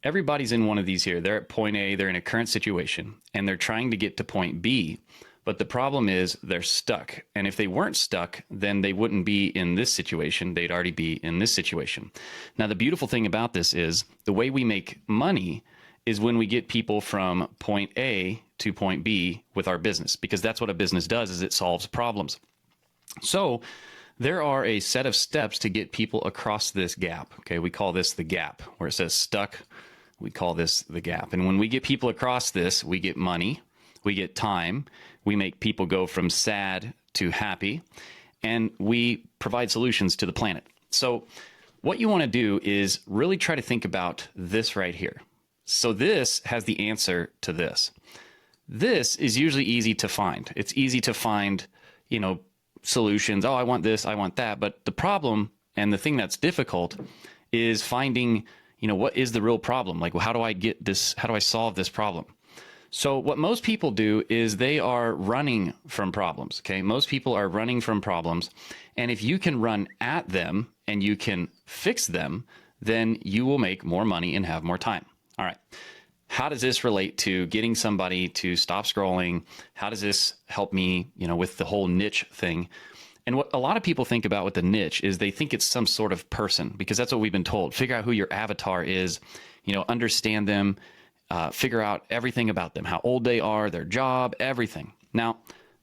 everybody's in one of these here. They're at point A, they're in a current situation, and they're trying to get to point B. But the problem is they're stuck. And if they weren't stuck, then they wouldn't be in this situation. They'd already be in this situation. Now, the beautiful thing about this is the way we make money is when we get people from point A to point B with our business, because that's what a business does, is it solves problems. So there are a set of steps to get people across this gap. Okay, we call this the gap. Where it says stuck, we call this the gap. And when we get people across this, we get money, we get time, we make people go from sad to happy, and we provide solutions to the planet. So what you want to do is really try to think about this right here. So this has the answer to this. This is usually easy to find. It's easy to find, solutions. Oh, I want this, I want that. But the problem and the thing that's difficult is finding, what is the real problem? Like, well, how do I get this? How do I solve this problem? So what most people do is they are running from problems. Okay. Most people are running from problems. And if you can run at them and you can fix them, then you will make more money and have more time. All right. How does this relate to getting somebody to stop scrolling? How does this help me, with the whole niche thing? And what a lot of people think about with the niche is they think it's some sort of person, because that's what we've been told. Figure out who your avatar is, understand them, figure out everything about them, how old they are, their job, everything. Now,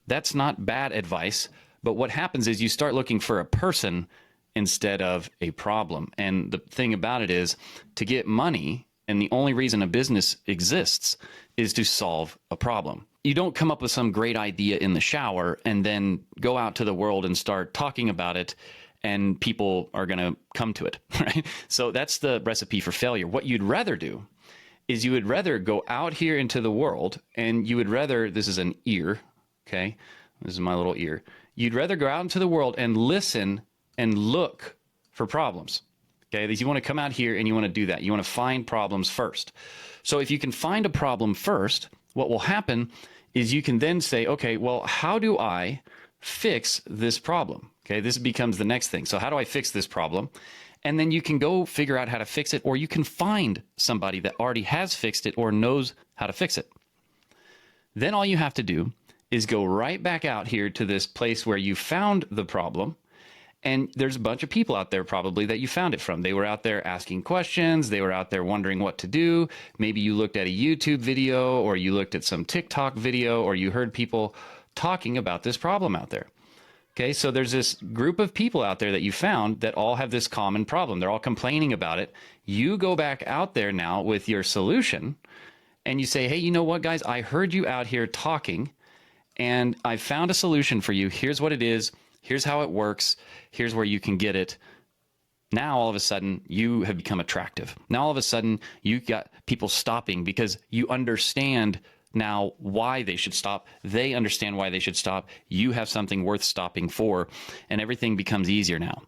that's not bad advice, but what happens is you start looking for a person instead of a problem. And the thing about it is, to get money, and the only reason a business exists is to solve a problem. You don't come up with some great idea in the shower and then go out to the world and start talking about it and people are going to come to it, right? So that's the recipe for failure. What you'd rather do is you would rather go out here into the world, and you would rather, this is an ear, okay? This is my little ear. You'd rather go out into the world and listen and look for problems. Okay, you want to come out here and you want to do that. You want to find problems first. So if you can find a problem first, what will happen is you can then say, okay, well, how do I fix this problem? Okay, this becomes the next thing. So how do I fix this problem? And then you can go figure out how to fix it, or you can find somebody that already has fixed it or knows how to fix it. Then all you have to do is go right back out here to this place where you found the problem. And there's a bunch of people out there probably that you found it from. They were out there asking questions. They were out there wondering what to do. Maybe you looked at a YouTube video, or you looked at some TikTok video, or you heard people talking about this problem out there. Okay, so there's this group of people out there that you found that all have this common problem. They're all complaining about it. You go back out there now with your solution and you say, hey, you know what, guys? I heard you out here talking and I found a solution for you. Here's what it is. Here's how it works. Here's where you can get it. Now, all of a sudden, you have become attractive. Now, all of a sudden, you got people stopping because you understand now why they should stop. They understand why they should stop. You have something worth stopping for, and everything becomes easier now.